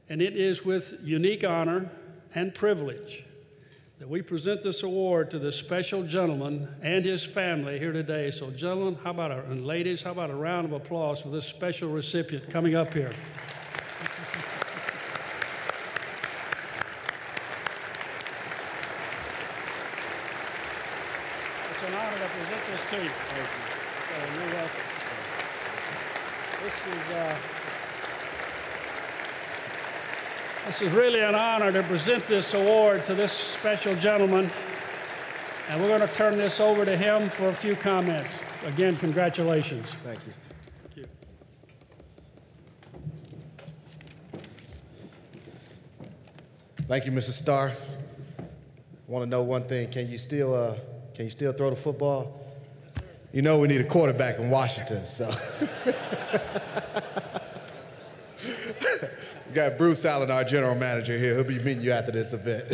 and it is with unique honor and privilege that we present this award to this special gentleman and his family here today. So gentlemen, and ladies, how about a round of applause for this special recipient coming up here. It's an honor to present this to you. Thank you. You're welcome. This is really an honor to present this award to this special gentleman, and we're going to turn this over to him for a few comments. Again, congratulations. Thank you. Thank you. Thank you, Mr. Starr. Want to know one thing? Can you still throw the football? Yes, sir. You know we need a quarterback in Washington, so. We got Bruce Allen, our general manager here. He'll be meeting you after this event.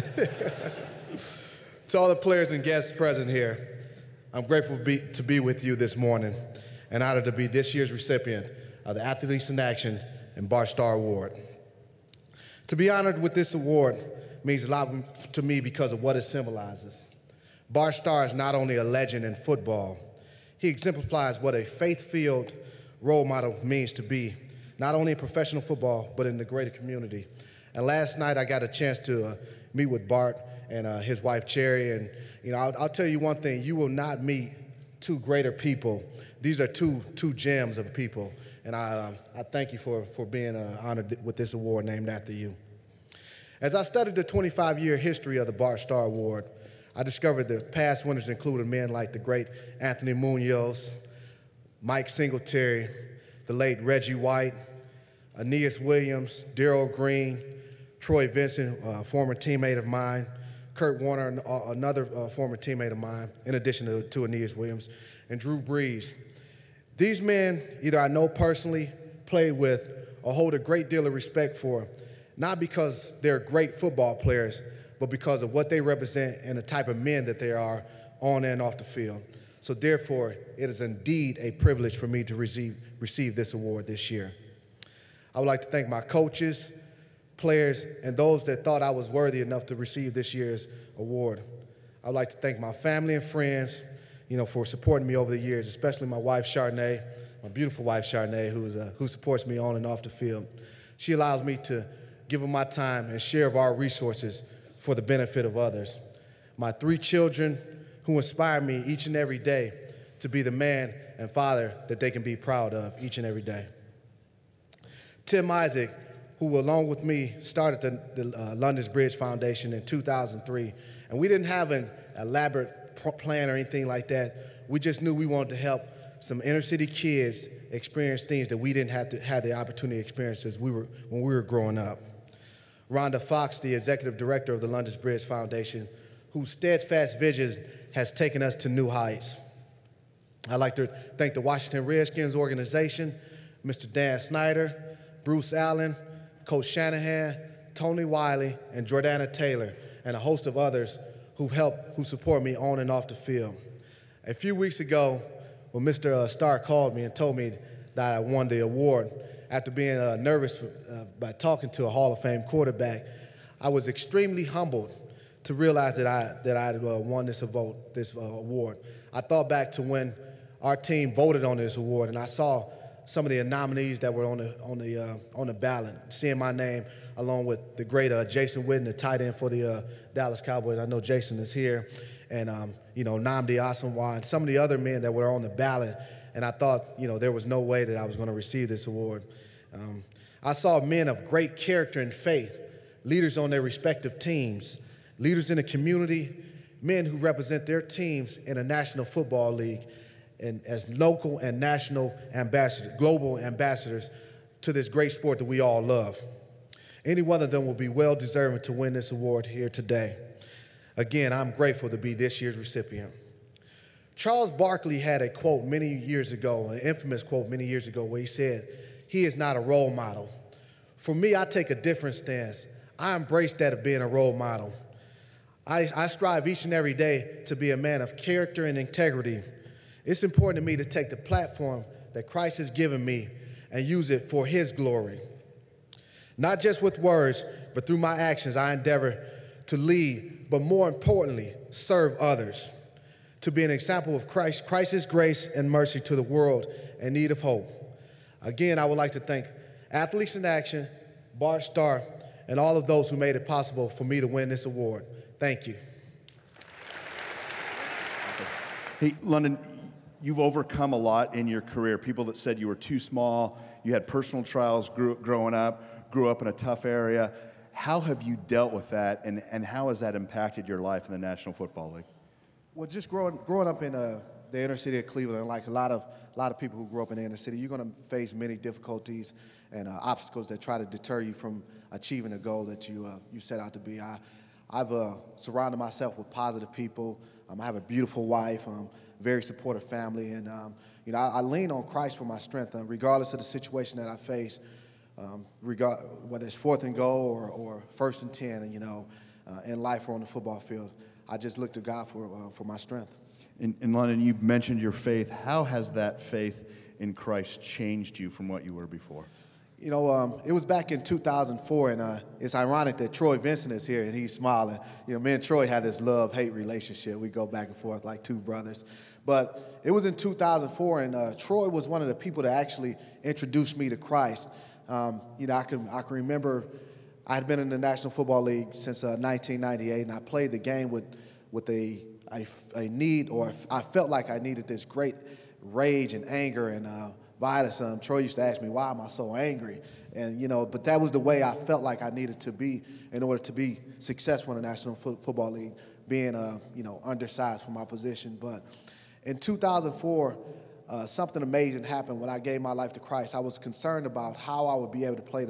To all the players and guests present here, I'm grateful to be with you this morning and honored to be this year's recipient of the Athletes in Action and Bart Starr Award. To be honored with this award means a lot to me because of what it symbolizes. Bart Starr is not only a legend in football, he exemplifies what a faith-filled role model means to be, not only in professional football, but in the greater community. And last night I got a chance to meet with Bart and his wife, Cherry. And I'll tell you one thing, you will not meet two greater people. These are two gems of people. And I thank you for being honored with this award named after you. As I studied the 25-year history of the Bart Starr Award, I discovered the past winners included men like the great Anthony Munoz, Mike Singletary, the late Reggie White, Aeneas Williams, Darrell Green, Troy Vincent, a former teammate of mine, Kurt Warner, another former teammate of mine, in addition to Aeneas Williams, and Drew Brees. These men, either I know personally, played with, or hold a great deal of respect for, not because they're great football players, but because of what they represent and the type of men that they are on and off the field. So therefore, it is indeed a privilege for me to receive this award this year. I would like to thank my coaches, players, and those that thought I was worthy enough to receive this year's award. I would like to thank my family and friends, for supporting me over the years, especially my wife, Charnay, my beautiful wife, Charnay, who supports me on and off the field. She allows me to give of my time and share of our resources for the benefit of others. My 3 children, who inspire me each and every day to be the man and father that they can be proud of each and every day. Tim Isaac, who along with me started the London's Bridge Foundation in 2003, and we didn't have an elaborate plan or anything like that. We just knew we wanted to help some inner city kids experience things that we didn't have the opportunity to experience when we were growing up. Rhonda Fox, the executive director of the London's Bridge Foundation, whose steadfast vision has taken us to new heights. I'd like to thank the Washington Redskins organization, Mr. Dan Snyder, Bruce Allen, Coach Shanahan, Tony Wiley, and Jordana Taylor, and a host of others who support me on and off the field. A few weeks ago, when Mr. Starr called me and told me that I won the award, after being nervous by talking to a Hall of Fame quarterback, I was extremely humbled to realize that I had won this award. I thought back to when our team voted on this award, and I saw some of the nominees that were on the ballot, seeing my name along with the great Jason Witten, the tight end for the Dallas Cowboys. I know Jason is here, and Nnamdi Asomugha, and some of the other men that were on the ballot. And I thought, there was no way that I was going to receive this award. I saw men of great character and faith, leaders on their respective teams, leaders in the community, men who represent their teams in a National Football League, and as local and national ambassadors, global ambassadors to this great sport that we all love. Any one of them will be well deserving to win this award here today. Again, I'm grateful to be this year's recipient. Charles Barkley had a quote many years ago, an infamous quote many years ago, where he said, "He is not a role model." For me, I take a different stance. I embrace that of being a role model. I strive each and every day to be a man of character and integrity. It's important to me to take the platform that Christ has given me and use it for His glory. Not just with words, but through my actions, I endeavor to lead, but more importantly, serve others, to be an example of Christ's grace and mercy to the world in need of hope. Again, I would like to thank Athletes in Action, Bart Starr, and all of those who made it possible for me to win this award. Thank you. Hey, London, you've overcome a lot in your career. People that said you were too small, you had personal trials growing up, grew up in a tough area. How have you dealt with that, and how has that impacted your life in the National Football League? Well, just growing up in the inner city of Cleveland, like a lot of people who grew up in the inner city, you're going to face many difficulties and obstacles that try to deter you from achieving a goal that you set out to be. I've surrounded myself with positive people. I have a beautiful wife, very supportive family, and I lean on Christ for my strength, regardless of the situation that I face. Whether it's 4th and goal or 1st and 10, in life or on the football field, I just look to God for my strength. In London, you've mentioned your faith. How has that faith in Christ changed you from what you were before? It was back in 2004, and it's ironic that Troy Vincent is here, and he's smiling. Me and Troy had this love-hate relationship. We go back and forth like two brothers. But it was in 2004, and Troy was one of the people that actually introduced me to Christ. I can remember I had been in the National Football League since 1998, and I played the game with a need, or I felt like I needed this great rage and anger and violence. Troy used to ask me, why am I so angry? And, but that was the way I felt like I needed to be in order to be successful in the National Football League, being, undersized for my position. But in 2004, something amazing happened when I gave my life to Christ. I was concerned about how I would be able to play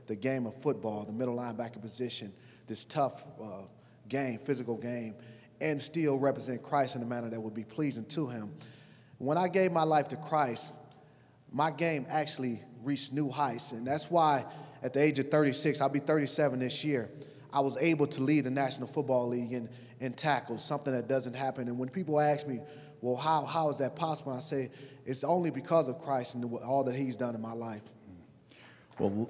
the game of football, the middle linebacker position, this tough game, physical game, and still represent Christ in a manner that would be pleasing to him. When I gave my life to Christ, my game actually reached new heights, and that's why at the age of 36, I'll be 37 this year, I was able to lead the National Football League in tackles, something that doesn't happen. And when people ask me, well, how is that possible? I say, it's only because of Christ and all that he's done in my life. Well,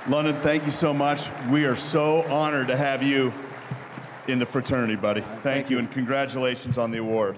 London, thank you so much. We are so honored to have you in the fraternity, buddy. Thank you, and congratulations on the award.